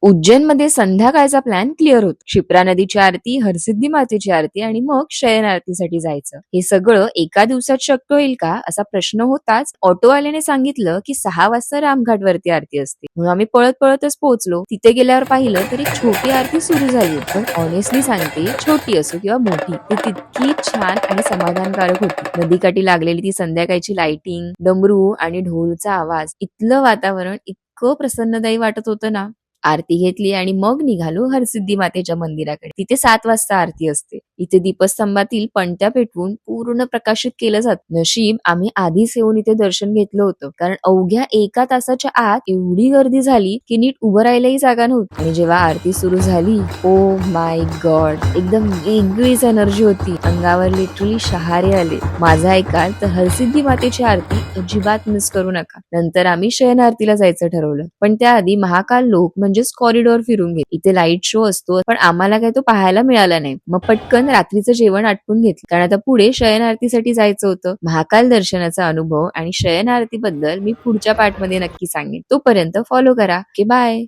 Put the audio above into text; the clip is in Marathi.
उज्जैनमध्ये संध्याकाळचा प्लॅन क्लिअर होतो. क्षिप्रा नदीची आरती, हरसिद्धी मातेची आरती आणि मग शयन आरतीसाठी जायचं. हे सगळं एका दिवसात शक्य होईल का असा प्रश्न होताच ऑटोवाल्याने सांगितलं की 6 वाजता रामघाट वरती आरती असते. म्हणून आम्ही पळत पळतच पोहोचलो. तिथे गेल्यावर पाहिलं तर एक छोटी आरती सुरू झाली. पण ऑनेस्टली सांगते, छोटी असो किंवा मोठी, ती तितकी छान आणि समाधानकारक होती. नदीकाठी लागलेली ती संध्याकाळची लाइटिंग, डमरू आणि ढोलचा आवाज, इथलं वातावरण इतकं प्रसन्नदायी वाटत होतं ना. आरती घेतली आणि मग निघालो हरसिद्धी मातेच्या मंदिराकडे. तिथे 7 वाजता आरती असते. इथे दीपस्तंभातील पणत्या पेटवून पूर्ण प्रकाशित केलं जातं. नशीब आम्ही आधीच येऊन इथे दर्शन घेतलं होतं, कारण अवघ्या 1 तासाच्या आत एवढी गर्दी झाली की नीट उभं राहायलाही जागा नव्हती. आणि जेव्हा आरती सुरू झाली, ओ माय गॉड, एकदम वेगळीच एनर्जी होती. अंगावर लिटरली शहारे आले. माझा ऐकाल तर हरसिद्धी मातेची आरती अजिबात मिस करू नका. नंतर आम्ही शयन आरतीला जायचं ठरवलं, पण त्याआधी महाकाल लोक म्हणजेच कॉरिडॉर फिरून घेतले. इथे लाईट शो असतो, पण आम्हाला काही तो पाहायला मिळाला नाही. मग पटकन रात्रीचं जेवण आटपून घेतलं, कारण आता पुढे शयन आरतीसाठी जायचं होतं. महाकाल दर्शनाचा अनुभव आणि शयन आरती बद्दल मी पुढच्या पार्टमध्ये नक्की सांगेन. तोपर्यंत फॉलो करा. Okay, bye.